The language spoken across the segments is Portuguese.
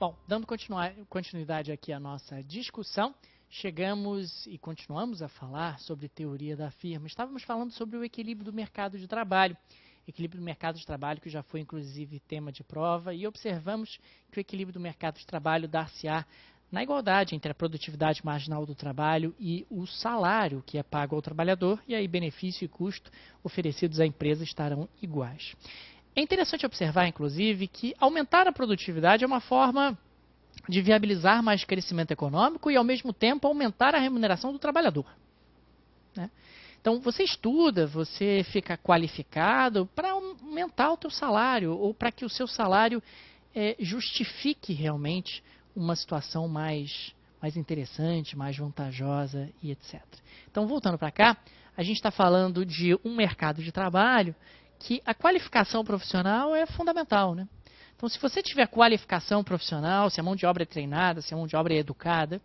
Bom, dando continuidade aqui à nossa discussão, chegamos e continuamos a falar sobre teoria da firma. Estávamos falando sobre o equilíbrio do mercado de trabalho. Equilíbrio do mercado de trabalho que já foi inclusive tema de prova, e observamos que o equilíbrio do mercado de trabalho dar-se-á na igualdade entre a produtividade marginal do trabalho e o salário que é pago ao trabalhador, e aí benefício e custo oferecidos à empresa estarão iguais. É interessante observar, inclusive, que aumentar a produtividade é uma forma de viabilizar mais crescimento econômico e, ao mesmo tempo, aumentar a remuneração do trabalhador, né? Então, você estuda, você fica qualificado para aumentar o teu salário ou para que o seu salário justifique realmente uma situação mais interessante, mais vantajosa e etc. Então, voltando para cá, a gente está falando de um mercado de trabalho que a qualificação profissional é fundamental, né? Então, se você tiver qualificação profissional, se a mão de obra é treinada, se a mão de obra é educada,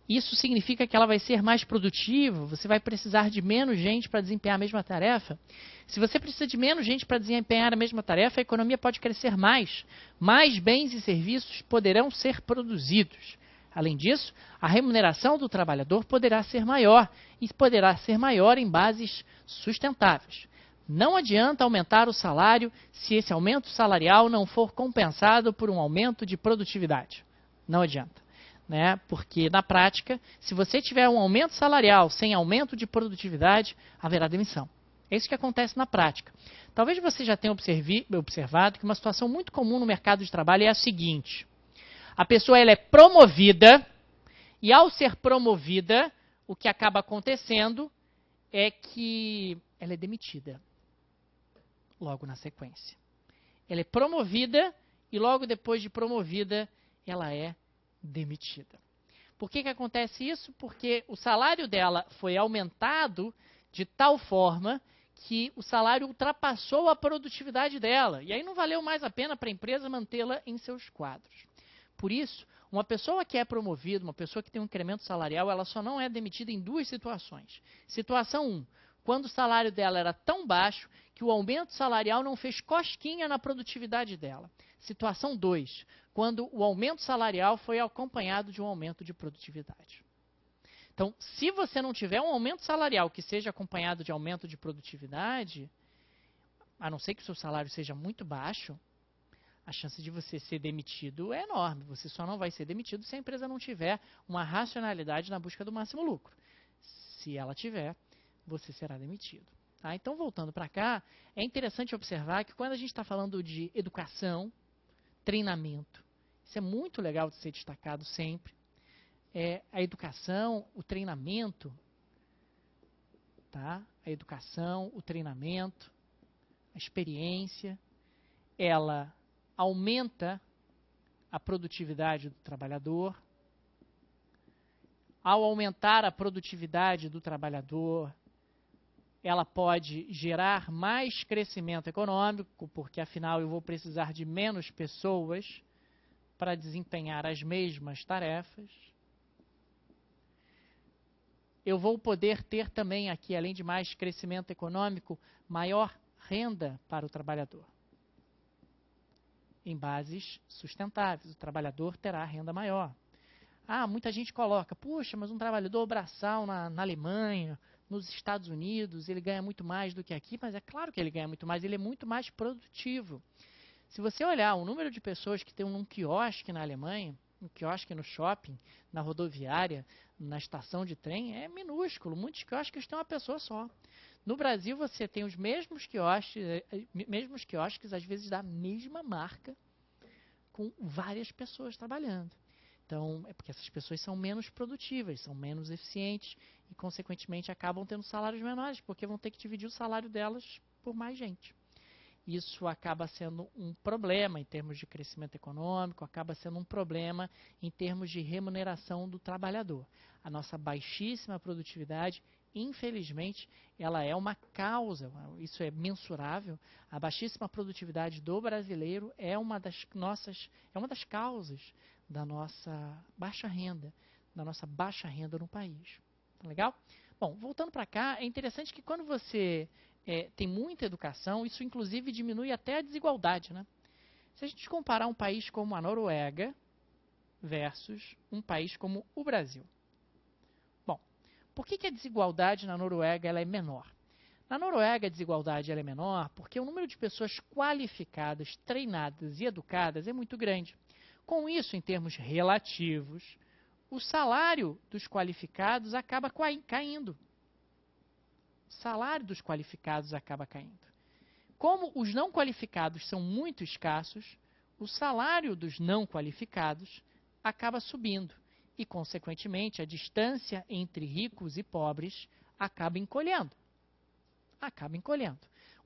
isso significa que ela vai ser mais produtiva, você vai precisar de menos gente para desempenhar a mesma tarefa. Se você precisa de menos gente para desempenhar a mesma tarefa, a economia pode crescer mais. Mais bens e serviços poderão ser produzidos. Além disso, a remuneração do trabalhador poderá ser maior, e poderá ser maior em bases sustentáveis. Não adianta aumentar o salário se esse aumento salarial não for compensado por um aumento de produtividade. Não adianta, né? Porque, na prática, se você tiver um aumento salarial sem aumento de produtividade, haverá demissão. É isso que acontece na prática. Talvez você já tenha observado que uma situação muito comum no mercado de trabalho é a seguinte: a pessoa ela é promovida, e ao ser promovida, o que acaba acontecendo é que ela é demitida logo na sequência. Ela é promovida e logo depois de promovida, ela é demitida. Por que acontece isso? Porque o salário dela foi aumentado de tal forma que o salário ultrapassou a produtividade dela. E aí não valeu mais a pena para a empresa mantê-la em seus quadros. Por isso, uma pessoa que é promovida, uma pessoa que tem um incremento salarial, ela só não é demitida em duas situações. Situação 1, quando o salário dela era tão baixo que o aumento salarial não fez cosquinha na produtividade dela. Situação 2, quando o aumento salarial foi acompanhado de um aumento de produtividade. Então, se você não tiver um aumento salarial que seja acompanhado de aumento de produtividade, a não ser que o seu salário seja muito baixo, a chance de você ser demitido é enorme. Você só não vai ser demitido se a empresa não tiver uma racionalidade na busca do máximo lucro. Se ela tiver, você será demitido. Tá? Então, voltando para cá, é interessante observar que quando a gente está falando de educação, treinamento, isso é muito legal de ser destacado sempre. A educação, o treinamento, tá? A educação, o treinamento, a experiência, ela aumenta a produtividade do trabalhador. Ao aumentar a produtividade do trabalhador, ela pode gerar mais crescimento econômico, porque afinal eu vou precisar de menos pessoas para desempenhar as mesmas tarefas. Eu vou poder ter também aqui, além de mais crescimento econômico, maior renda para o trabalhador. Em bases sustentáveis, o trabalhador terá renda maior. Muita gente coloca, puxa, mas um trabalhador braçal na Alemanha, nos Estados Unidos, ele ganha muito mais do que aqui, mas é claro que ele ganha muito mais, ele é muito mais produtivo. Se você olhar o número de pessoas que tem um quiosque na Alemanha, um quiosque no shopping, na rodoviária, na estação de trem, é minúsculo. Muitos quiosques têm uma pessoa só. No Brasil, você tem os mesmos quiosques, às vezes da mesma marca, com várias pessoas trabalhando. Então, é porque essas pessoas são menos produtivas, são menos eficientes e, consequentemente, acabam tendo salários menores, porque vão ter que dividir o salário delas por mais gente. Isso acaba sendo um problema em termos de crescimento econômico, acaba sendo um problema em termos de remuneração do trabalhador. A nossa baixíssima produtividade, infelizmente, ela é uma causa, isso é mensurável. A baixíssima produtividade do brasileiro é uma das causas da nossa baixa renda, no país. Tá legal? Bom, voltando para cá, é interessante que quando você tem muita educação, isso inclusive diminui até a desigualdade, né? Se a gente comparar um país como a Noruega, versus um país como o Brasil. Bom, por que a desigualdade na Noruega ela é menor? Na Noruega, a desigualdade ela é menor porque o número de pessoas qualificadas, treinadas e educadas é muito grande. Com isso, em termos relativos, o salário dos qualificados acaba caindo. O salário dos qualificados acaba caindo. Como os não qualificados são muito escassos, o salário dos não qualificados acaba subindo e, consequentemente, a distância entre ricos e pobres acaba encolhendo.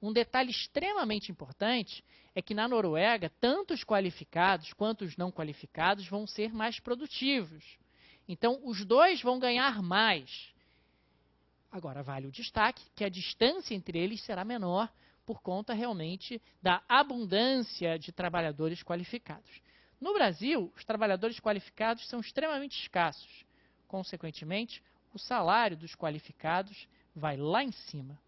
Um detalhe extremamente importante é que na Noruega, tanto os qualificados quanto os não qualificados vão ser mais produtivos. Então, os dois vão ganhar mais. Agora, vale o destaque que a distância entre eles será menor por conta realmente da abundância de trabalhadores qualificados. No Brasil, os trabalhadores qualificados são extremamente escassos. Consequentemente, o salário dos qualificados vai lá em cima.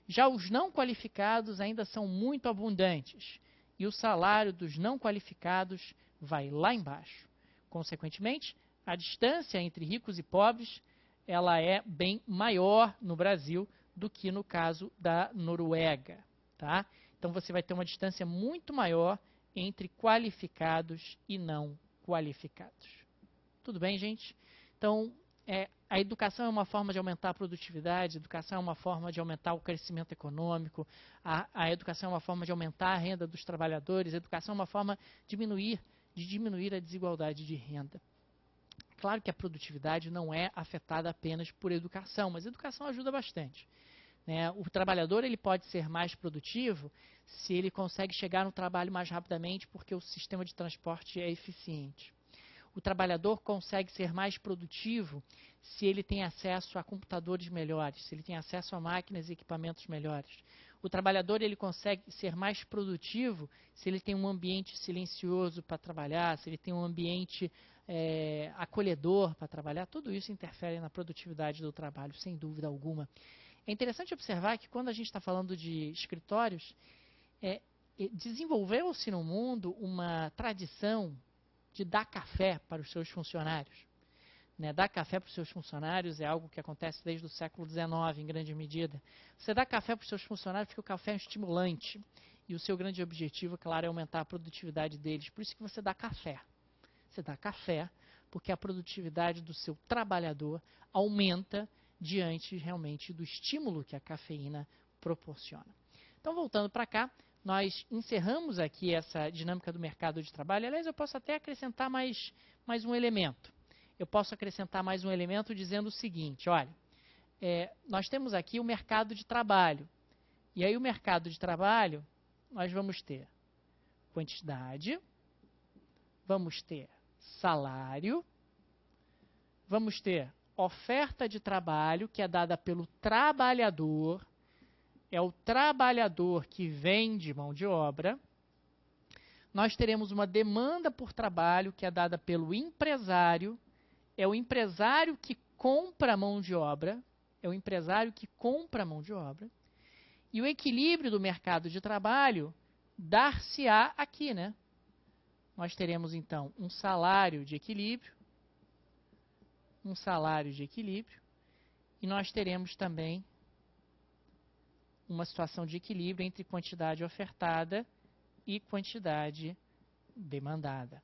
Já os não qualificados ainda são muito abundantes e o salário dos não qualificados vai lá embaixo. Consequentemente, a distância entre ricos e pobres ela é bem maior no Brasil do que no caso da Noruega, tá? Então você vai ter uma distância muito maior entre qualificados e não qualificados. Tudo bem, gente? Então, a educação é uma forma de aumentar a produtividade, a educação é uma forma de aumentar o crescimento econômico, a educação é uma forma de aumentar a renda dos trabalhadores, a educação é uma forma de diminuir a desigualdade de renda. Claro que a produtividade não é afetada apenas por educação, mas a educação ajuda bastante. Né? O trabalhador ele pode ser mais produtivo se ele consegue chegar no trabalho mais rapidamente porque o sistema de transporte é eficiente. O trabalhador consegue ser mais produtivo se ele tem acesso a computadores melhores, se ele tem acesso a máquinas e equipamentos melhores. O trabalhador ele consegue ser mais produtivo se ele tem um ambiente silencioso para trabalhar, se ele tem um ambiente acolhedor para trabalhar. Tudo isso interfere na produtividade do trabalho, sem dúvida alguma. É interessante observar que quando a gente está falando de escritórios, desenvolveu-se no mundo uma tradição de dar café para os seus funcionários. Né? Dar café para os seus funcionários é algo que acontece desde o século XIX, em grande medida. Você dá café para os seus funcionários porque o café é um estimulante. E o seu grande objetivo, claro, é aumentar a produtividade deles. Por isso que você dá café. Você dá café porque a produtividade do seu trabalhador aumenta diante realmente do estímulo que a cafeína proporciona. Então, voltando para cá, nós encerramos aqui essa dinâmica do mercado de trabalho. Aliás, eu posso até acrescentar mais um elemento. Eu posso acrescentar mais um elemento dizendo o seguinte, olha, nós temos aqui o mercado de trabalho. E aí o mercado de trabalho, nós vamos ter quantidade, vamos ter salário, vamos ter oferta de trabalho, que é dada pelo trabalhador, é o trabalhador que vende mão de obra. Nós teremos uma demanda por trabalho, que é dada pelo empresário, é o empresário que compra a mão de obra, e o equilíbrio do mercado de trabalho dar-se-á aqui, né? Nós teremos, então, um salário de equilíbrio, e nós teremos também uma situação de equilíbrio entre quantidade ofertada e quantidade demandada.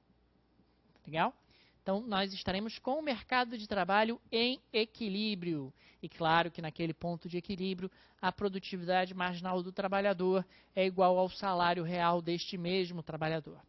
Legal? Então, nós estaremos com o mercado de trabalho em equilíbrio. E claro que naquele ponto de equilíbrio, a produtividade marginal do trabalhador é igual ao salário real deste mesmo trabalhador.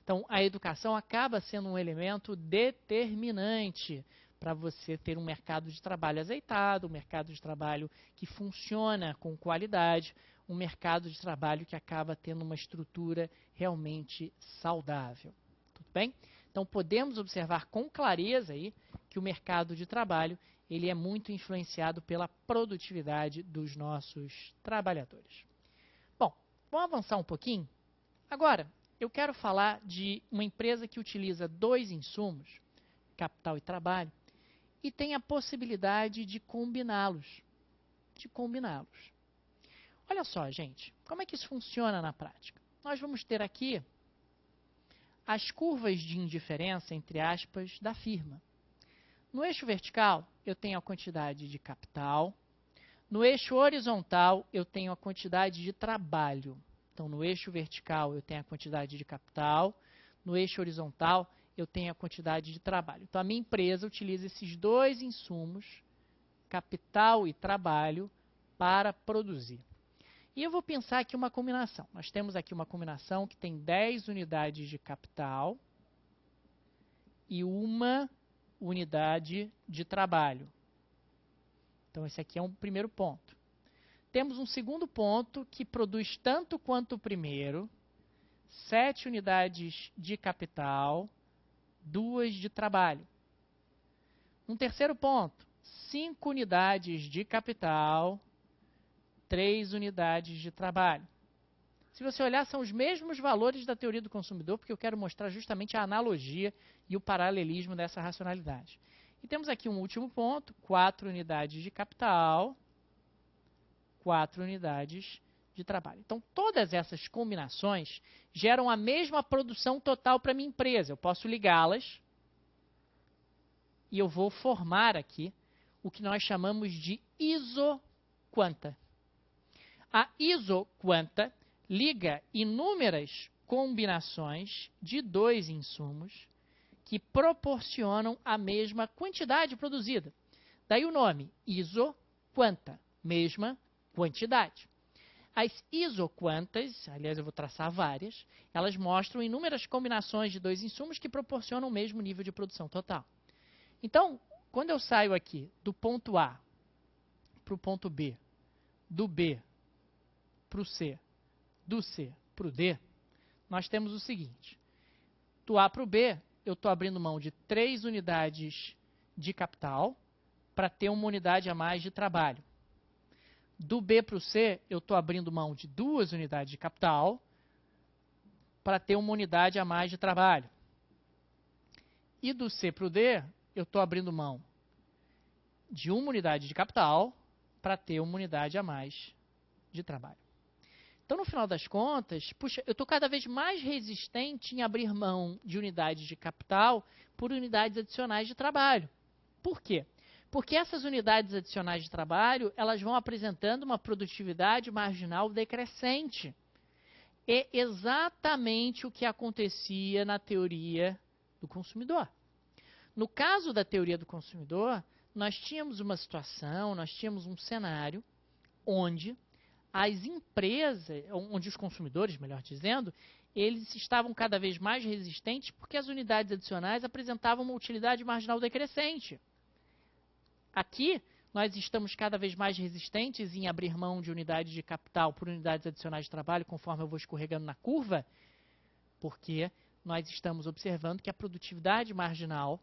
Então, a educação acaba sendo um elemento determinante para você ter um mercado de trabalho azeitado, um mercado de trabalho que funciona com qualidade, um mercado de trabalho que acaba tendo uma estrutura realmente saudável. Tudo bem? Então, podemos observar com clareza aí que o mercado de trabalho ele é muito influenciado pela produtividade dos nossos trabalhadores. Bom, vamos avançar um pouquinho? Agora, eu quero falar de uma empresa que utiliza dois insumos, capital e trabalho, e tem a possibilidade de combiná-los. Olha só, gente, como é que isso funciona na prática? Nós vamos ter aqui as curvas de indiferença, entre aspas, da firma. No eixo vertical, eu tenho a quantidade de capital. No eixo horizontal, eu tenho a quantidade de trabalho. Então, no eixo vertical, eu tenho a quantidade de capital. No eixo horizontal, eu tenho a quantidade de trabalho. Então, a minha empresa utiliza esses dois insumos, capital e trabalho, para produzir. E eu vou pensar aqui uma combinação. Nós temos aqui uma combinação que tem 10 unidades de capital e 1 unidade de trabalho. Então, esse aqui é um primeiro ponto. Temos um segundo ponto que produz tanto quanto o primeiro, 7 unidades de capital, 2 de trabalho. Um terceiro ponto, 5 unidades de capital, 3 unidades de trabalho. Se você olhar, são os mesmos valores da teoria do consumidor, porque eu quero mostrar justamente a analogia e o paralelismo dessa racionalidade. E temos aqui um último ponto, 4 unidades de capital, 4 unidades de trabalho. Então, todas essas combinações geram a mesma produção total para a minha empresa. Eu posso ligá-las e eu vou formar aqui o que nós chamamos de isoquanta. A isoquanta liga inúmeras combinações de dois insumos que proporcionam a mesma quantidade produzida. Daí o nome, isoquanta, mesma quantidade. As isoquantas, aliás eu vou traçar várias, elas mostram inúmeras combinações de dois insumos que proporcionam o mesmo nível de produção total. Então, quando eu saio aqui do ponto A para o ponto B, do B para o C, do C para o D, nós temos o seguinte. Do A para o B, eu estou abrindo mão de 3 unidades de capital para ter 1 unidade a mais de trabalho. Do B para o C, eu estou abrindo mão de 2 unidades de capital para ter 1 unidade a mais de trabalho. E do C para o D, eu estou abrindo mão de 1 unidade de capital para ter 1 unidade a mais de trabalho. Então, no final das contas, puxa, eu estou cada vez mais resistente em abrir mão de unidades de capital por unidades adicionais de trabalho. Por quê? Porque essas unidades adicionais de trabalho, elas vão apresentando uma produtividade marginal decrescente. É exatamente o que acontecia na teoria do consumidor. No caso da teoria do consumidor, nós tínhamos uma situação, nós tínhamos um cenário onde as empresas, onde os consumidores, melhor dizendo, eles estavam cada vez mais resistentes porque as unidades adicionais apresentavam uma utilidade marginal decrescente. Aqui, nós estamos cada vez mais resistentes em abrir mão de unidades de capital por unidades adicionais de trabalho, conforme eu vou escorregando na curva, porque nós estamos observando que a produtividade marginal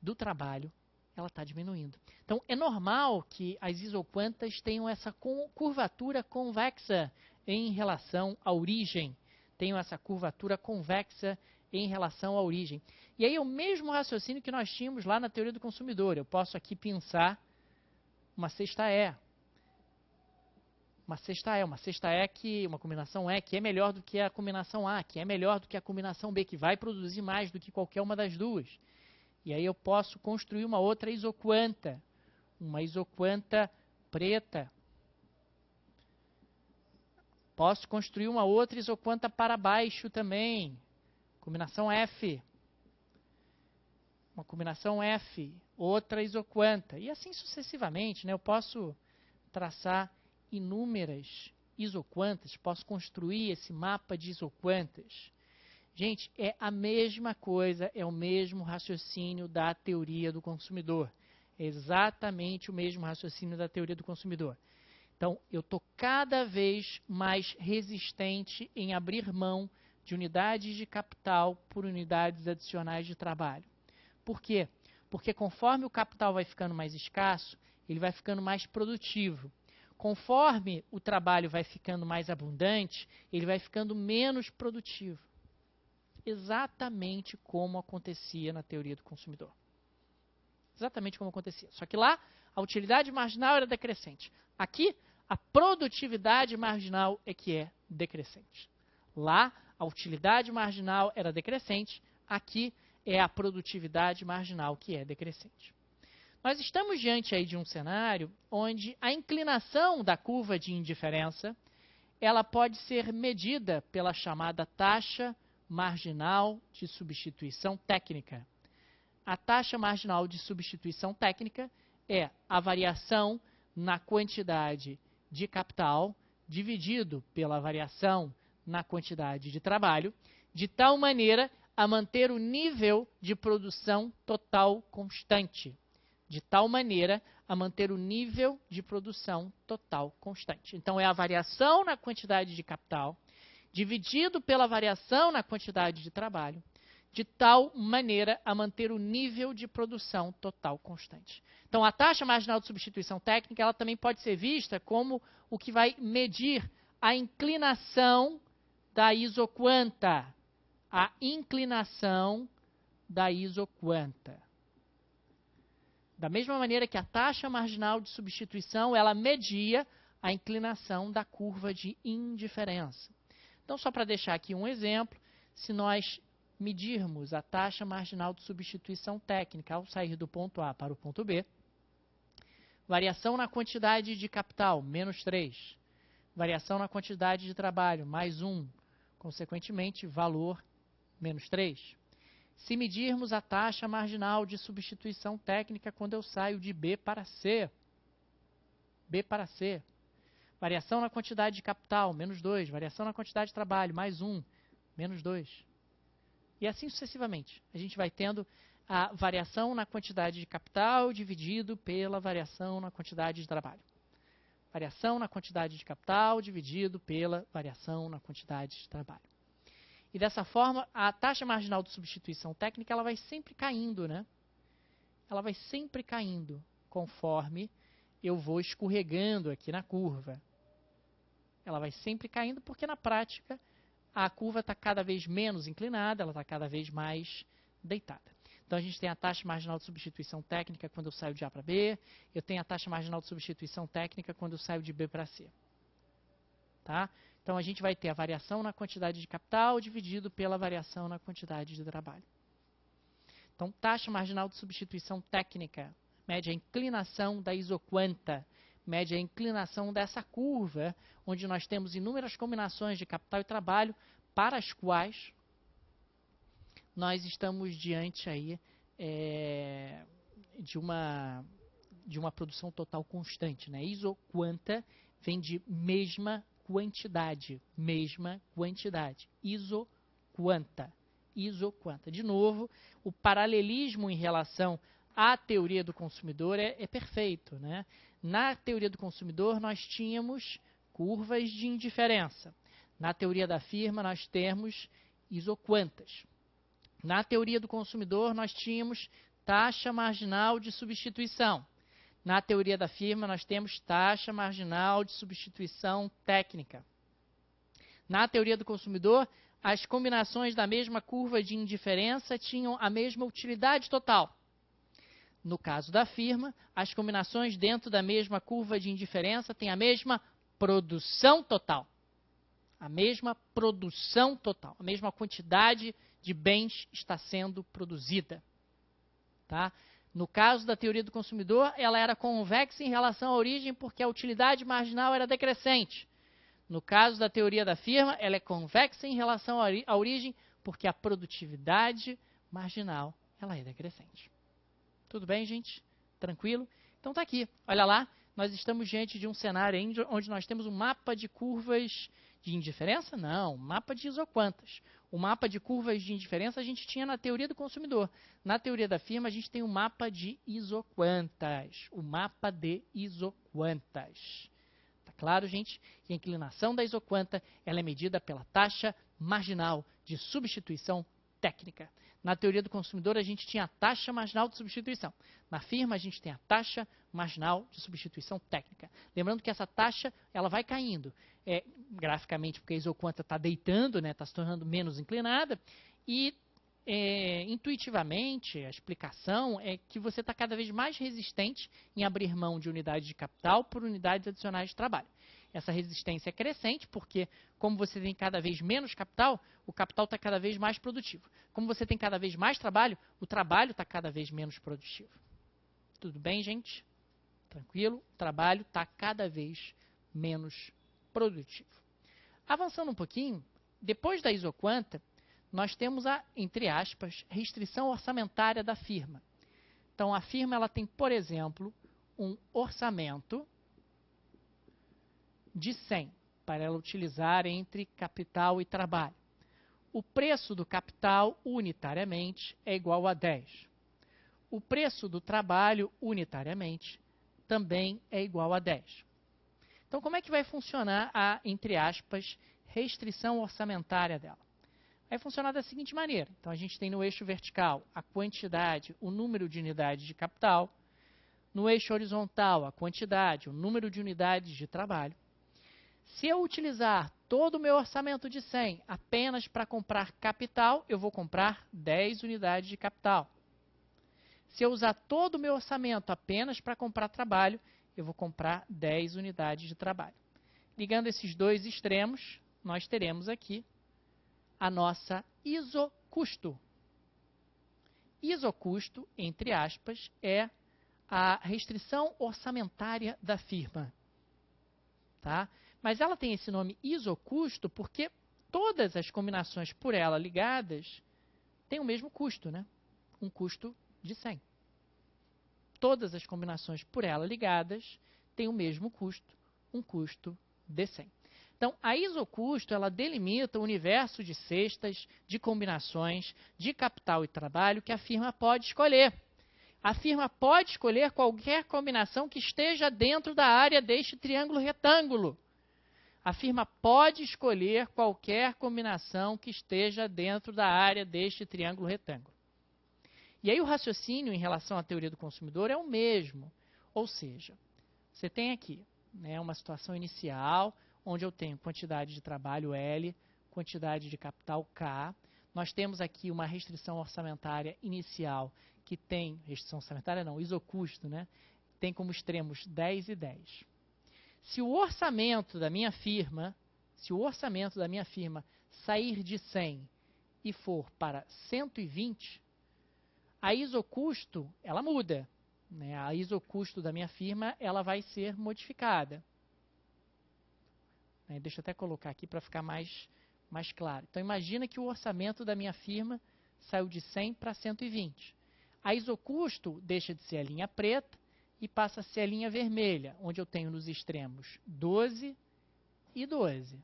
do trabalho ela está diminuindo. Então, é normal que as isoquantas tenham essa curvatura convexa em relação à origem. Tenham essa curvatura convexa em relação à origem. E aí é o mesmo raciocínio que nós tínhamos lá na teoria do consumidor. Eu posso aqui pensar uma cesta E. Uma combinação E que é melhor do que a combinação A, que é melhor do que a combinação B, que vai produzir mais do que qualquer uma das duas. E aí eu posso construir uma outra isoquanta, uma isoquanta preta. Posso construir uma outra isoquanta para baixo também, combinação F. Uma combinação F, outra isoquanta. E assim sucessivamente, né? Eu posso traçar inúmeras isoquantas, posso construir esse mapa de isoquantas. Gente, é a mesma coisa, é o mesmo raciocínio da teoria do consumidor. É exatamente o mesmo raciocínio da teoria do consumidor. Então, eu estou cada vez mais resistente em abrir mão de unidades de capital por unidades adicionais de trabalho. Por quê? Porque conforme o capital vai ficando mais escasso, ele vai ficando mais produtivo. Conforme o trabalho vai ficando mais abundante, ele vai ficando menos produtivo. Exatamente como acontecia na teoria do consumidor. Exatamente como acontecia. Só que lá, a utilidade marginal era decrescente. Aqui, a produtividade marginal é que é decrescente. Lá, a utilidade marginal era decrescente, aqui é a produtividade marginal que é decrescente. Nós estamos diante aí de um cenário onde a inclinação da curva de indiferença ela pode ser medida pela chamada taxa marginal de substituição técnica. A taxa marginal de substituição técnica é a variação na quantidade de capital dividido pela variação na quantidade de trabalho, de tal maneira a manter o nível de produção total constante. De tal maneira a manter o nível de produção total constante. Então, é a variação na quantidade de capital dividido pela variação na quantidade de trabalho, de tal maneira a manter o nível de produção total constante. Então, a taxa marginal de substituição técnica ela também pode ser vista como o que vai medir a inclinação da isoquanta. A inclinação da isoquanta. Da mesma maneira que a taxa marginal de substituição, ela media a inclinação da curva de indiferença. Então, só para deixar aqui um exemplo, se nós medirmos a taxa marginal de substituição técnica ao sair do ponto A para o ponto B, variação na quantidade de capital, menos 3. Variação na quantidade de trabalho, mais 1. Consequentemente, valor, menos 3. Se medirmos a taxa marginal de substituição técnica quando eu saio de B para C. B para C. Variação na quantidade de capital, menos 2. Variação na quantidade de trabalho, mais 1, menos 2. E assim sucessivamente. A gente vai tendo a variação na quantidade de capital dividido pela variação na quantidade de trabalho. Variação na quantidade de capital dividido pela variação na quantidade de trabalho. E dessa forma, a taxa marginal de substituição técnica ela vai sempre caindo, né? Ela vai sempre caindo conforme eu vou escorregando aqui na curva. Ela vai sempre caindo porque, na prática, a curva está cada vez menos inclinada, ela está cada vez mais deitada. Então, a gente tem a taxa marginal de substituição técnica quando eu saio de A para B, eu tenho a taxa marginal de substituição técnica quando eu saio de B para C. Tá? Então, a gente vai ter a variação na quantidade de capital dividido pela variação na quantidade de trabalho. Então, taxa marginal de substituição técnica mede a inclinação da isoquanta, mede a inclinação dessa curva, onde nós temos inúmeras combinações de capital e trabalho, para as quais nós estamos diante aí, de uma produção total constante. Né? Isoquanta vem de mesma quantidade, isoquanta. De novo, o paralelismo em relação à teoria do consumidor é perfeito. Né? Na teoria do consumidor, nós tínhamos curvas de indiferença. Na teoria da firma, nós temos isoquantas. Na teoria do consumidor, nós tínhamos taxa marginal de substituição. Na teoria da firma, nós temos taxa marginal de substituição técnica. Na teoria do consumidor, as combinações da mesma curva de indiferença tinham a mesma utilidade total. No caso da firma, as combinações dentro da mesma curva de indiferença têm a mesma produção total. A mesma produção total, a mesma quantidade de bens está sendo produzida. Tá? No caso da teoria do consumidor, ela era convexa em relação à origem porque a utilidade marginal era decrescente. No caso da teoria da firma, ela é convexa em relação à origem porque a produtividade marginal ela é decrescente. Tudo bem, gente? Tranquilo? Então tá aqui. Olha lá, nós estamos diante de um cenário onde nós temos um mapa de curvas de indiferença? Não, mapa de isoquantas. O mapa de curvas de indiferença a gente tinha na teoria do consumidor. Na teoria da firma, a gente tem um mapa de isoquantas. O mapa de isoquantas. Tá claro, gente? E a inclinação da isoquanta ela é medida pela taxa marginal de substituição técnica. Na teoria do consumidor, a gente tinha a taxa marginal de substituição. Na firma, a gente tem a taxa marginal de substituição técnica. Lembrando que essa taxa ela vai caindo graficamente, porque a isoquanta está deitando, né, está se tornando menos inclinada, e intuitivamente a explicação é que você está cada vez mais resistente em abrir mão de unidades de capital por unidades adicionais de trabalho. Essa resistência é crescente, porque como você tem cada vez menos capital, o capital está cada vez mais produtivo. Como você tem cada vez mais trabalho, o trabalho está cada vez menos produtivo. Tudo bem, gente? Tranquilo? O trabalho está cada vez menos produtivo. Avançando um pouquinho, depois da isoquanta, nós temos a, entre aspas, restrição orçamentária da firma. Então, a firma ela tem, por exemplo, um orçamento de 100 para ela utilizar entre capital e trabalho. O preço do capital, unitariamente, é igual a 10. O preço do trabalho, unitariamente, também é igual a 10. Então, como é que vai funcionar a, entre aspas, restrição orçamentária dela? Vai funcionar da seguinte maneira. Então, a gente tem no eixo vertical a quantidade, o número de unidades de capital. No eixo horizontal, a quantidade, o número de unidades de trabalho. Se eu utilizar todo o meu orçamento de 100 apenas para comprar capital, eu vou comprar 10 unidades de capital. Se eu usar todo o meu orçamento apenas para comprar trabalho, eu vou comprar 10 unidades de trabalho. Ligando esses dois extremos, nós teremos aqui a nossa isocusto. Isocusto, entre aspas, é a restrição orçamentária da firma. Tá? Mas ela tem esse nome isocusto porque todas as combinações por ela ligadas têm o mesmo custo, né? Um custo de 100. Todas as combinações por ela ligadas têm o mesmo custo, um custo de 100. Então, a isocusto, ela delimita o universo de cestas, de combinações, de capital e trabalho que a firma pode escolher. A firma pode escolher qualquer combinação que esteja dentro da área deste triângulo retângulo. A firma pode escolher qualquer combinação que esteja dentro da área deste triângulo retângulo. E aí o raciocínio em relação à teoria do consumidor é o mesmo. Ou seja, você tem aqui, né, uma situação inicial, onde eu tenho quantidade de trabalho L, quantidade de capital K. Nós temos aqui uma restrição orçamentária inicial, que tem, restrição orçamentária não, isocusto, né? Tem como extremos 10 e 10. Se o orçamento da minha firma, sair de 100 e for para 120, a isocusto, ela muda. Né? A isocusto da minha firma, ela vai ser modificada. Deixa eu até colocar aqui para ficar mais claro. Então, imagina que o orçamento da minha firma saiu de 100 para 120. A isocusto deixa de ser a linha preta e passa a ser a linha vermelha, onde eu tenho nos extremos 12 e 12.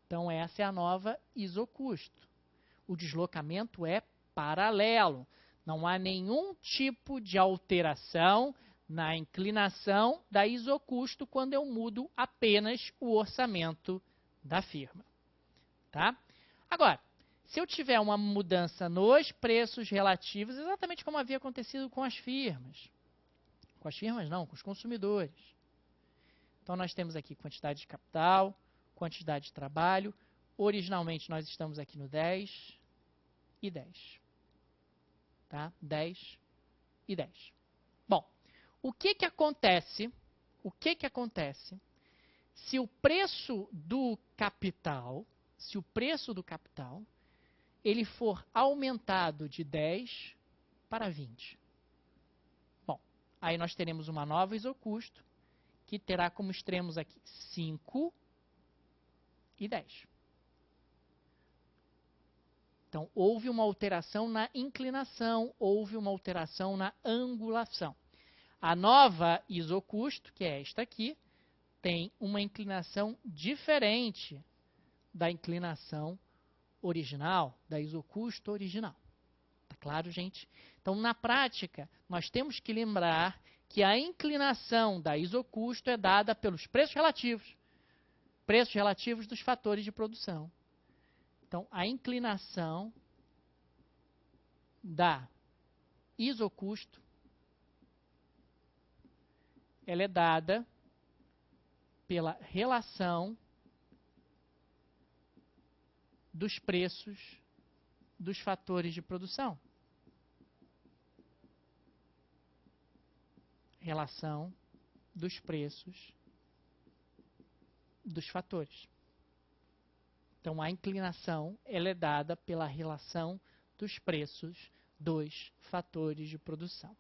Então, essa é a nova isocusto. O deslocamento é paralelo. Não há nenhum tipo de alteração na inclinação da isocusto quando eu mudo apenas o orçamento da firma. Tá? Agora, se eu tiver uma mudança nos preços relativos, exatamente como havia acontecido com as firmas. Com as firmas não, com os consumidores. Então nós temos aqui quantidade de capital, quantidade de trabalho. Originalmente nós estamos aqui no 10 e 10. Tá? 10 e 10. Bom, o que acontece se o preço do capital, ele for aumentado de 10 para 20? Bom, aí nós teremos uma nova isocusto, que terá como extremos aqui 5 e 10. Então, houve uma alteração na inclinação, houve uma alteração na angulação. A nova isocusto, que é esta aqui, tem uma inclinação diferente da inclinação original, da isocusto original. Tá claro, gente? Então, na prática, nós temos que lembrar que a inclinação da isocusto é dada pelos preços relativos dos fatores de produção. Então, a inclinação da isocusto, ela é dada pela relação dos preços dos fatores de produção. Relação dos preços dos fatores. Então, a inclinação ela é dada pela relação dos preços dos fatores de produção.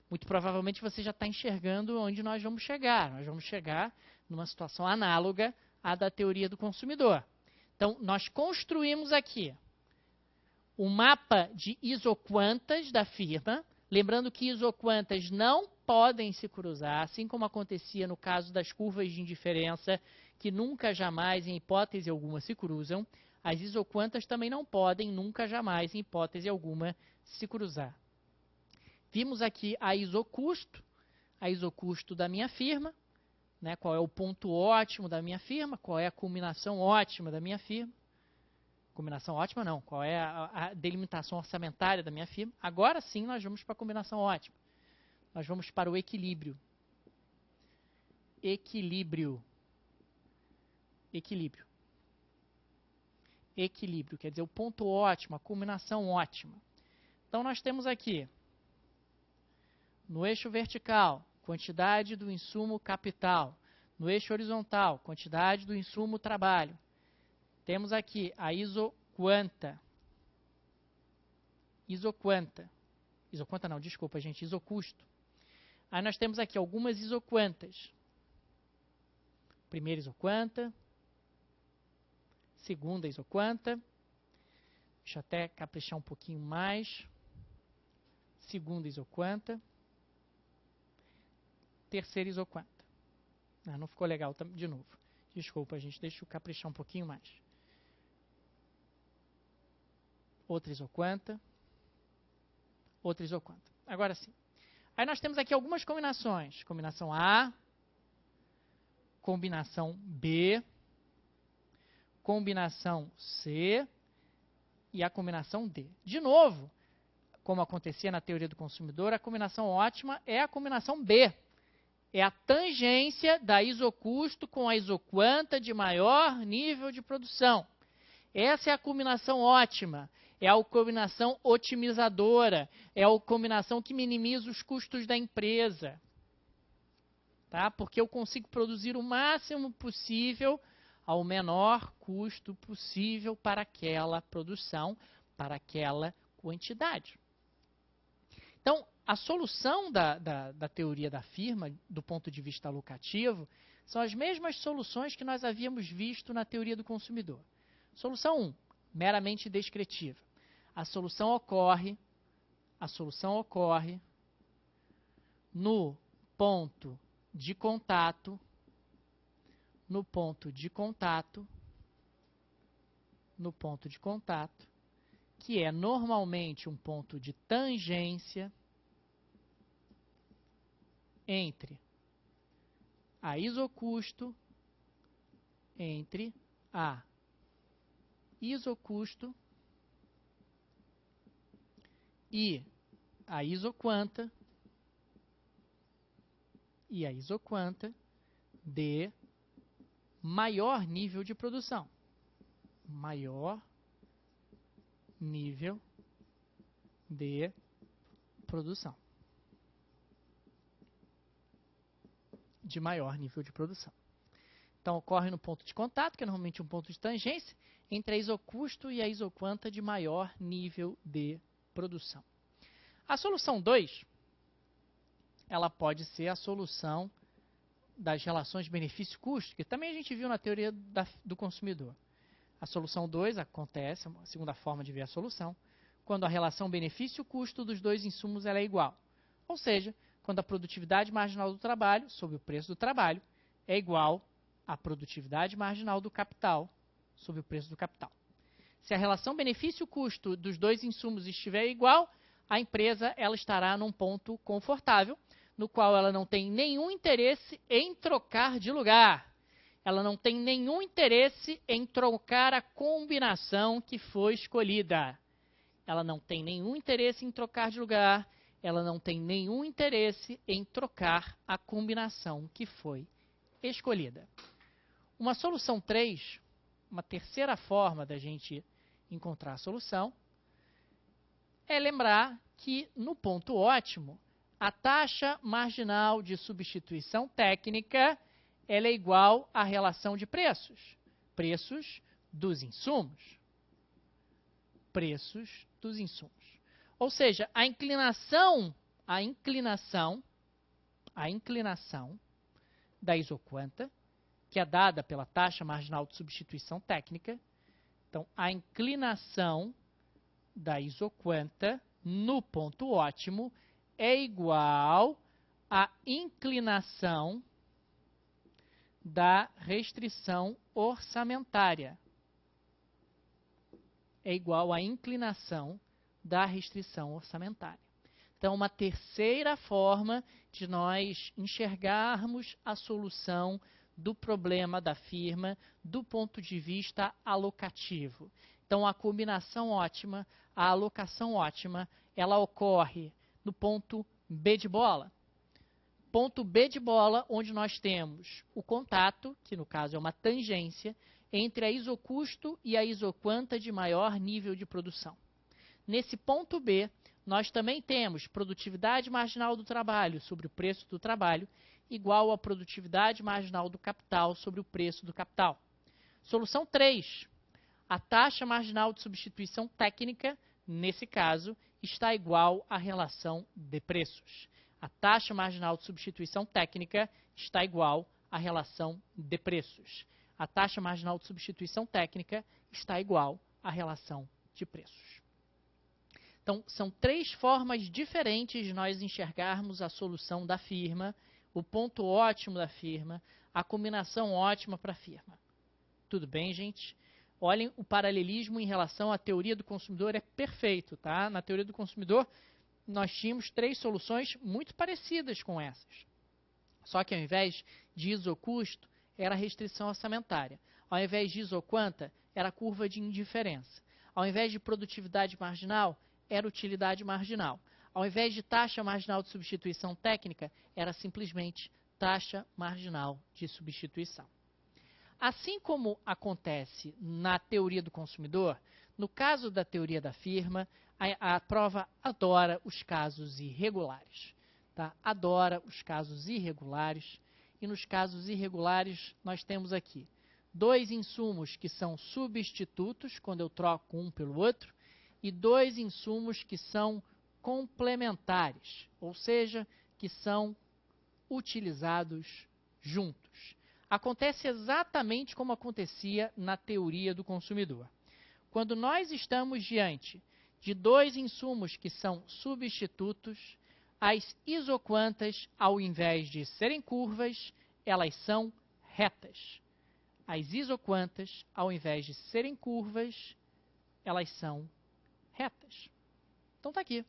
Muito provavelmente você já está enxergando onde nós vamos chegar. Nós vamos chegar numa situação análoga à da teoria do consumidor. Então, nós construímos aqui o mapa de isoquantas da firma, lembrando que isoquantas não podem se cruzar, assim como acontecia no caso das curvas de indiferença, que nunca, jamais, em hipótese alguma, se cruzam. As isoquantas também não podem, nunca, jamais, em hipótese alguma, se cruzar. Vimos aqui a isocusto da minha firma, né, qual é o ponto ótimo da minha firma, qual é a culminação ótima da minha firma. Combinação ótima não, qual é a delimitação orçamentária da minha firma. Agora sim nós vamos para a combinação ótima. Nós vamos para o equilíbrio. Equilíbrio, quer dizer o ponto ótimo, a combinação ótima. Então nós temos aqui, no eixo vertical, quantidade do insumo capital. No eixo horizontal, quantidade do insumo trabalho. Temos aqui a isoquanta. Isoquanta não, desculpa, gente, isocusto. Aí nós temos aqui algumas isoquantas. Primeira isoquanta. Segunda isoquanta. Deixa eu até caprichar um pouquinho mais. Segunda isoquanta. Terceira isoquanta. Não ficou legal de novo. Desculpa, gente, deixa eu caprichar um pouquinho mais. Outra isoquanta. Outra isoquanta. Agora sim. Aí nós temos aqui algumas combinações. Combinação A. Combinação B. Combinação C. E a combinação D. De novo, como acontecia na teoria do consumidor, a combinação ótima é a combinação B. É a tangência da isocusto com a isoquanta de maior nível de produção. Essa é a combinação ótima. É a combinação otimizadora. É a combinação que minimiza os custos da empresa. Tá? Porque eu consigo produzir o máximo possível ao menor custo possível para aquela produção, para aquela quantidade. Então, a solução da teoria da firma, do ponto de vista alocativo, são as mesmas soluções que nós havíamos visto na teoria do consumidor. Solução 1, meramente descritiva. A solução ocorre no ponto de contato, que é normalmente um ponto de tangência entre a isocusto e a isoquanta de maior nível de produção. Maior nível de produção. De maior nível de produção. Então, ocorre no ponto de contato, que é normalmente um ponto de tangência, entre a isocusto e a isoquanta de maior nível de produção. A solução 2, ela pode ser a solução das relações benefício-custo, que também a gente viu na teoria do consumidor. A solução 2 acontece, a segunda forma de ver a solução, quando a relação benefício-custo dos dois insumos ela é igual. Ou seja, quando a produtividade marginal do trabalho, sobre o preço do trabalho, é igual à produtividade marginal do capital, sobre o preço do capital. Se a relação benefício-custo dos dois insumos estiver igual, a empresa ela estará num ponto confortável, no qual ela não tem nenhum interesse em trocar de lugar. Ela não tem nenhum interesse em trocar a combinação que foi escolhida. Ela não tem nenhum interesse em trocar de lugar. Ela não tem nenhum interesse em trocar a combinação que foi escolhida. Uma solução 3, uma terceira forma da gente encontrar a solução, é lembrar que no ponto ótimo, a taxa marginal de substituição técnica ela é igual à relação de preços. Preços dos insumos. Preços dos insumos. Ou seja, a inclinação da isoquanta, que é dada pela taxa marginal de substituição técnica. Então, a inclinação da isoquanta no ponto ótimo é igual à inclinação da restrição orçamentária. É igual à inclinação da restrição orçamentária. Então, uma terceira forma de nós enxergarmos a solução do problema da firma do ponto de vista alocativo. Então, a combinação ótima, a alocação ótima, ela ocorre no ponto B de bola. Ponto B de bola, onde nós temos o contato, que no caso é uma tangência, entre a isocusto e a isoquanta de maior nível de produção. Nesse ponto B, nós também temos produtividade marginal do trabalho sobre o preço do trabalho igual à produtividade marginal do capital sobre o preço do capital. Solução 3. A taxa marginal de substituição técnica, nesse caso, está igual à relação de preços. A taxa marginal de substituição técnica está igual à relação de preços. A taxa marginal de substituição técnica está igual à relação de preços. Então, são três formas diferentes de nós enxergarmos a solução da firma, o ponto ótimo da firma, a combinação ótima para a firma. Tudo bem, gente? Olhem, o paralelismo em relação à teoria do consumidor é perfeito, tá? Na teoria do consumidor, nós tínhamos três soluções muito parecidas com essas. Só que ao invés de isocusto, era restrição orçamentária. Ao invés de isoquanta, era curva de indiferença. Ao invés de produtividade marginal, era utilidade marginal. Ao invés de taxa marginal de substituição técnica, era simplesmente taxa marginal de substituição. Assim como acontece na teoria do consumidor, no caso da teoria da firma, a prova adora os casos irregulares. Tá? Adora os casos irregulares. E nos casos irregulares, nós temos aqui dois insumos que são substitutos, quando eu troco um pelo outro, e dois insumos que são complementares, ou seja, que são utilizados juntos. Acontece exatamente como acontecia na teoria do consumidor. Quando nós estamos diante de dois insumos que são substitutos, as isoquantas, ao invés de serem curvas, elas são retas. As isoquantas, ao invés de serem curvas, elas são retas. Então está aqui.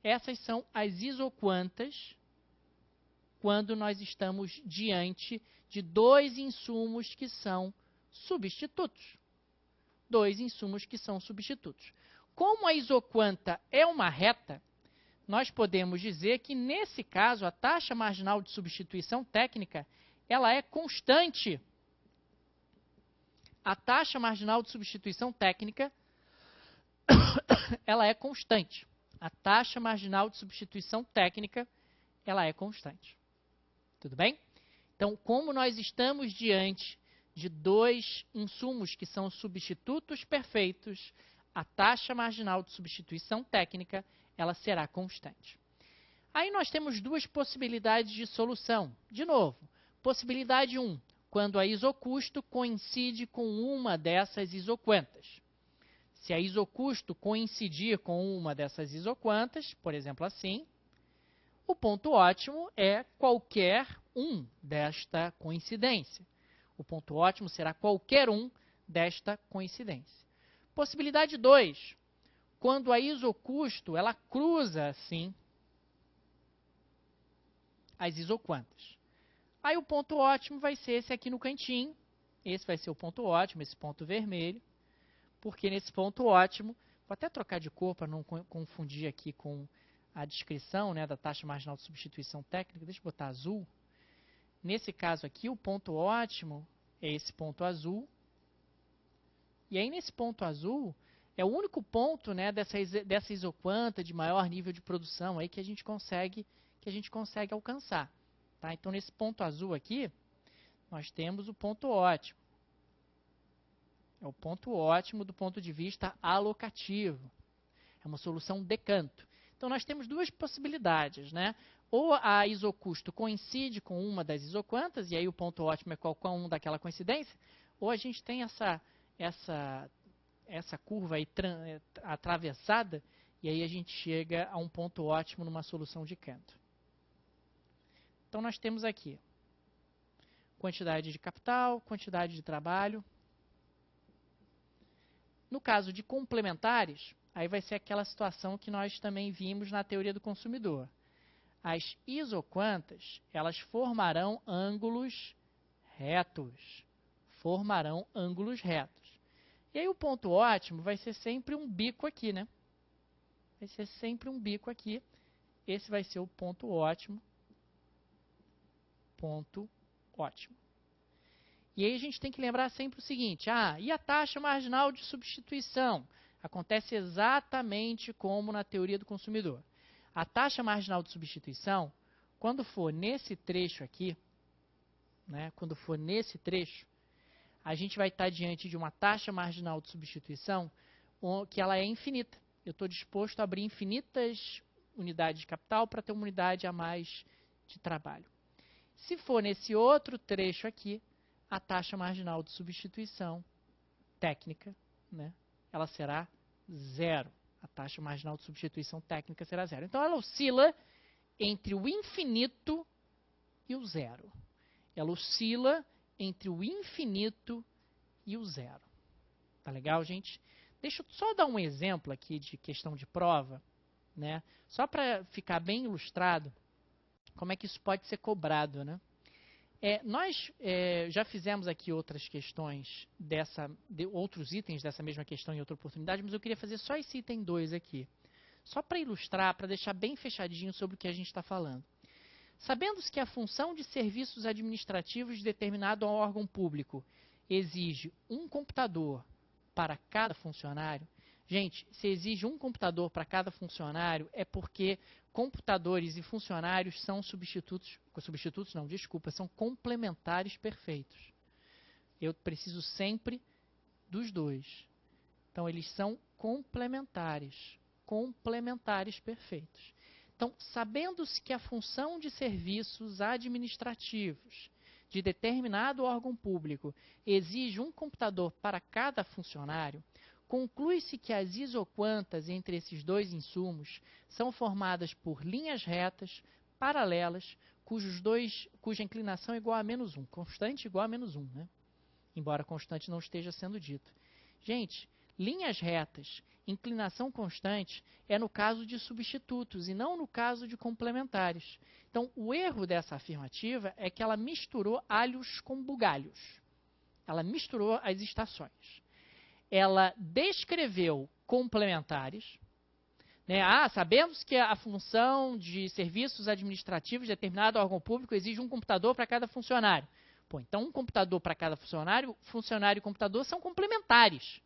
Essas são as isoquantas quando nós estamos diante de dois insumos que são substitutos. Dois insumos que são substitutos. Como a isoquanta é uma reta, nós podemos dizer que, nesse caso, a taxa marginal de substituição técnica ela é constante. A taxa marginal de substituição técnica ela é constante. A taxa marginal de substituição técnica ela é constante. Tudo bem? Então, como nós estamos diante de dois insumos que são substitutos perfeitos, a taxa marginal de substituição técnica ela será constante. Aí nós temos duas possibilidades de solução. De novo, possibilidade 1, quando a isocusto coincide com uma dessas isoquantas. Se a isocusto coincidir com uma dessas isoquantas, por exemplo assim, o ponto ótimo é qualquer um desta coincidência. O ponto ótimo será qualquer um desta coincidência. Possibilidade 2, quando a isocusto ela cruza assim as isoquantas. Aí o ponto ótimo vai ser esse aqui no cantinho. Esse vai ser o ponto ótimo, esse ponto vermelho. Porque nesse ponto ótimo, vou até trocar de cor para não confundir aqui com a descrição, né, da taxa marginal de substituição técnica. Deixa eu botar azul. Nesse caso aqui, o ponto ótimo é esse ponto azul. E aí nesse ponto azul, é o único ponto, né, dessa isoquanta de maior nível de produção aí que a gente consegue alcançar. Tá? Então nesse ponto azul aqui, nós temos o ponto ótimo. É o ponto ótimo do ponto de vista alocativo. É uma solução de canto. Então, nós temos duas possibilidades, né? Ou a isocusto coincide com uma das isoquantas, e aí o ponto ótimo é qualquer um daquela coincidência, ou a gente tem essa curva aí atravessada, e aí a gente chega a um ponto ótimo numa solução de canto. Então, nós temos aqui quantidade de capital, quantidade de trabalho. No caso de complementares, aí vai ser aquela situação que nós também vimos na teoria do consumidor. As isoquantas, elas formarão ângulos retos. Formarão ângulos retos. E aí o ponto ótimo vai ser sempre um bico aqui, né? Vai ser sempre um bico aqui. Esse vai ser o ponto ótimo. Ponto ótimo. E aí a gente tem que lembrar sempre o seguinte, e a taxa marginal de substituição? Acontece exatamente como na teoria do consumidor. A taxa marginal de substituição, quando for nesse trecho aqui, né, quando for nesse trecho, a gente vai estar diante de uma taxa marginal de substituição que ela é infinita. Eu estou disposto a abrir infinitas unidades de capital para ter uma unidade a mais de trabalho. Se for nesse outro trecho aqui, a taxa marginal de substituição técnica, né, ela será zero. A taxa marginal de substituição técnica será zero. Então, ela oscila entre o infinito e o zero. Ela oscila entre o infinito e o zero. Tá legal, gente? Deixa eu só dar um exemplo aqui de questão de prova, né? Só para ficar bem ilustrado como é que isso pode ser cobrado, né? Nós já fizemos aqui outras questões, outros itens dessa mesma questão em outra oportunidade, mas eu queria fazer só esse item 2 aqui. Só para ilustrar, para deixar bem fechadinho sobre o que a gente está falando. Sabendo-se que a função de serviços administrativos de determinado órgão público exige um computador para cada funcionário, gente, se exige um computador para cada funcionário, é porque computadores e funcionários são são complementares perfeitos. Eu preciso sempre dos dois. Então, eles são complementares perfeitos. Então, sabendo-se que a função de serviços administrativos de determinado órgão público exige um computador para cada funcionário, conclui-se que as isoquantas entre esses dois insumos são formadas por linhas retas, paralelas, cuja inclinação é igual a menos 1. Constante igual a menos 1, né? Embora constante não esteja sendo dito. Gente, linhas retas, inclinação constante, é no caso de substitutos e não no caso de complementares. Então, o erro dessa afirmativa é que ela misturou alhos com bugalhos. Ela misturou as estações. Ela descreveu complementares, né? Sabemos que a função de serviços administrativos de determinado órgão público exige um computador para cada funcionário. Pô, então um computador para cada funcionário e computador são complementares.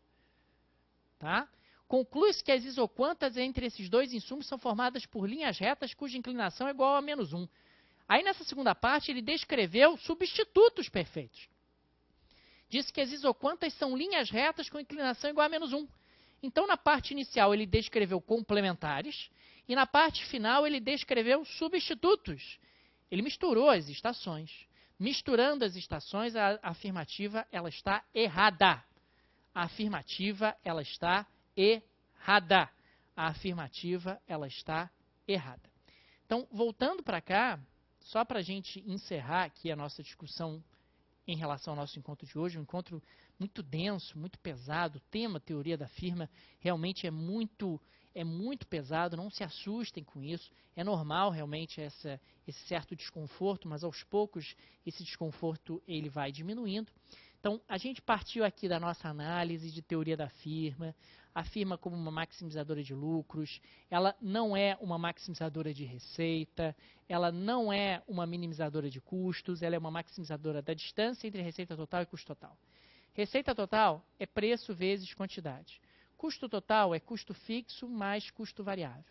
Tá? Conclui-se que as isoquantas entre esses dois insumos são formadas por linhas retas cuja inclinação é igual a menos 1. Aí nessa segunda parte ele descreveu substitutos perfeitos. Disse que as isoquantas são linhas retas com inclinação igual a menos 1. Então, na parte inicial, ele descreveu complementares e na parte final, ele descreveu substitutos. Ele misturou as estações. Misturando as estações, a afirmativa ela está errada. A afirmativa ela está errada. A afirmativa ela está errada. Então, voltando para cá, só para a gente encerrar aqui a nossa discussão em relação ao nosso encontro de hoje, um encontro muito denso, muito pesado. O tema teoria da firma realmente é muito pesado, não se assustem com isso. É normal realmente esse certo desconforto, mas aos poucos esse desconforto ele vai diminuindo. Então, a gente partiu aqui da nossa análise de teoria da firma, a firma como uma maximizadora de lucros, ela não é uma maximizadora de receita, ela não é uma minimizadora de custos, ela é uma maximizadora da distância entre receita total e custo total. Receita total é preço vezes quantidade. Custo total é custo fixo mais custo variável.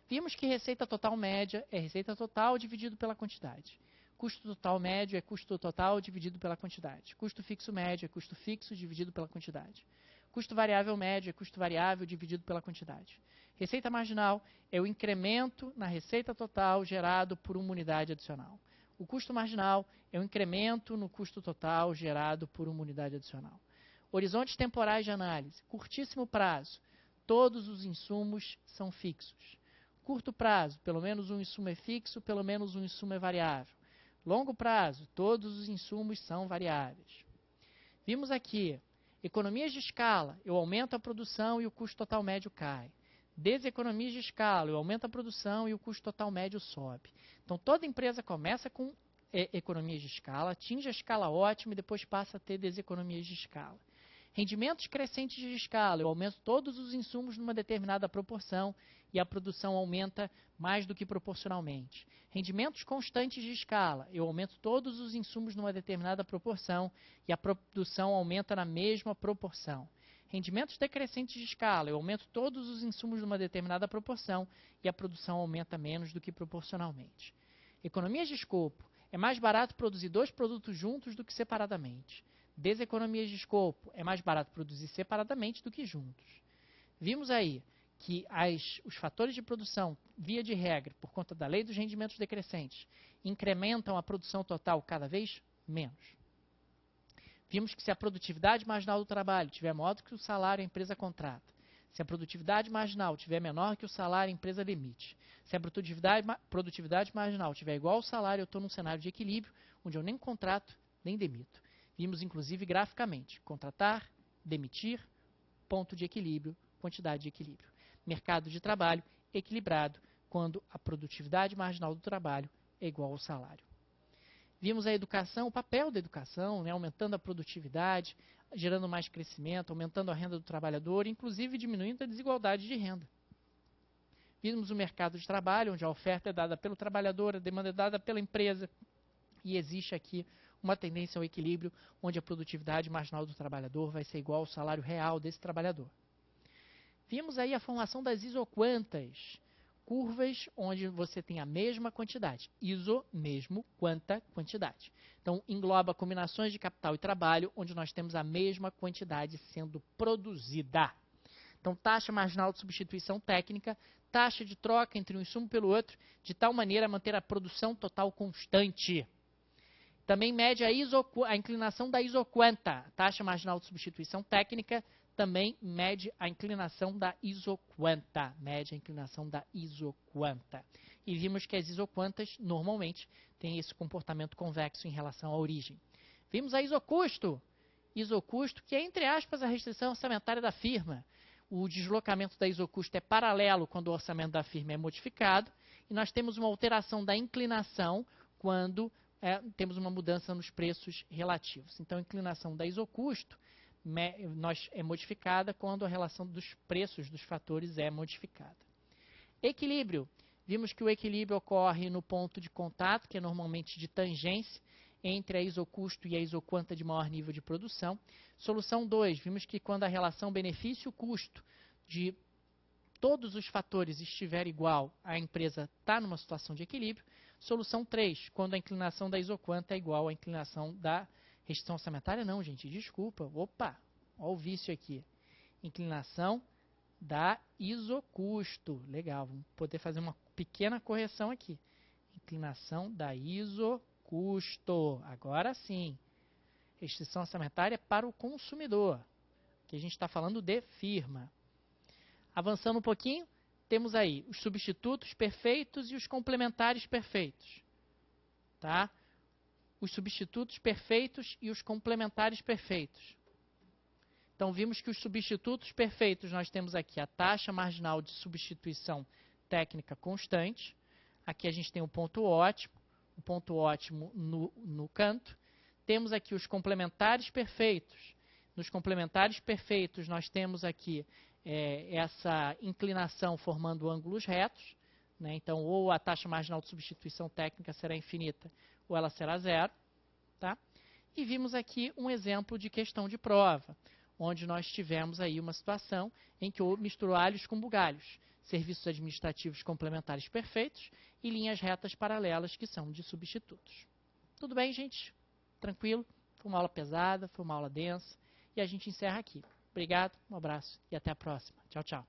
Vimos que receita total média é receita total dividido pela quantidade. Custo total médio é custo total dividido pela quantidade. Custo fixo médio é custo fixo dividido pela quantidade. Custo variável médio é custo variável dividido pela quantidade. Receita marginal é o incremento na receita total gerado por uma unidade adicional. O custo marginal é o incremento no custo total gerado por uma unidade adicional. Horizontes temporais de análise. Curtíssimo prazo. Todos os insumos são fixos. Curto prazo, pelo menos um insumo é fixo, pelo menos um insumo é variável. Longo prazo, todos os insumos são variáveis. Vimos aqui, economias de escala, eu aumento a produção e o custo total médio cai. Deseconomias de escala, eu aumento a produção e o custo total médio sobe. Então, toda empresa começa com economias de escala, atinge a escala ótima e depois passa a ter deseconomias de escala. Rendimentos crescentes de escala, eu aumento todos os insumos numa determinada proporção e a produção aumenta mais do que proporcionalmente. Rendimentos constantes de escala, eu aumento todos os insumos numa determinada proporção e a produção aumenta na mesma proporção. Rendimentos decrescentes de escala, eu aumento todos os insumos numa determinada proporção e a produção aumenta menos do que proporcionalmente. Economias de escopo, é mais barato produzir dois produtos juntos do que separadamente. Deseconomias de escopo, é mais barato produzir separadamente do que juntos. Vimos aí que os fatores de produção, via de regra, por conta da lei dos rendimentos decrescentes, incrementam a produção total cada vez menos. Vimos que se a produtividade marginal do trabalho tiver maior do que o salário, a empresa contrata. Se a produtividade marginal tiver menor que o salário, a empresa demite. Se a produtividade marginal tiver igual ao salário, eu estou num cenário de equilíbrio, onde eu nem contrato, nem demito. Vimos, inclusive, graficamente, contratar, demitir, ponto de equilíbrio, quantidade de equilíbrio. Mercado de trabalho equilibrado, quando a produtividade marginal do trabalho é igual ao salário. Vimos a educação, o papel da educação, né, aumentando a produtividade, gerando mais crescimento, aumentando a renda do trabalhador, inclusive diminuindo a desigualdade de renda. Vimos o mercado de trabalho, onde a oferta é dada pelo trabalhador, a demanda é dada pela empresa, e existe aqui uma tendência ao equilíbrio, onde a produtividade marginal do trabalhador vai ser igual ao salário real desse trabalhador. Vimos aí a formação das isoquantas, curvas onde você tem a mesma quantidade. Iso, mesmo, quanta, quantidade. Então, engloba combinações de capital e trabalho, onde nós temos a mesma quantidade sendo produzida. Então, taxa marginal de substituição técnica, taxa de troca entre um insumo pelo outro, de tal maneira a manter a produção total constante. Também mede a inclinação da isoquanta, taxa marginal de substituição técnica, também mede a inclinação da isoquanta, E vimos que as isoquantas, normalmente, têm esse comportamento convexo em relação à origem. Vimos a isocusto, que é, entre aspas, a restrição orçamentária da firma. O deslocamento da isocusto é paralelo quando o orçamento da firma é modificado, e nós temos uma alteração da inclinação quando temos uma mudança nos preços relativos. Então, a inclinação da isocusto é modificada quando a relação dos preços dos fatores é modificada. Equilíbrio. Vimos que o equilíbrio ocorre no ponto de contato, que é normalmente de tangência, entre a isocusto e a isoquanta de maior nível de produção. Solução 2. Vimos que quando a relação benefício-custo de todos os fatores estiver igual, a empresa está numa situação de equilíbrio. Solução 3, quando a inclinação da isoquanta é igual à inclinação da restrição orçamentária. Não, gente, desculpa. Opa, olha o vício aqui. Inclinação da isocusto. Legal, vamos poder fazer uma pequena correção aqui. Inclinação da isocusto. Agora sim. Restrição orçamentária para o consumidor. Aqui a gente está falando de firma. Avançando um pouquinho, temos aí os substitutos perfeitos e os complementares perfeitos. Tá? Os substitutos perfeitos e os complementares perfeitos. Então, vimos que os substitutos perfeitos, nós temos aqui a taxa marginal de substituição técnica constante. Aqui a gente tem o ponto ótimo no canto. Temos aqui os complementares perfeitos. Nos complementares perfeitos, nós temos aqui essa inclinação formando ângulos retos, né? Então, ou a taxa marginal de substituição técnica será infinita, ou ela será zero. Tá? E vimos aqui um exemplo de questão de prova, onde nós tivemos aí uma situação em que misturou alhos com bugalhos, serviços administrativos complementares perfeitos e linhas retas paralelas que são de substitutos. Tudo bem, gente? Tranquilo? Foi uma aula pesada, foi uma aula densa. E a gente encerra aqui. Obrigado, um abraço e até a próxima. Tchau, tchau.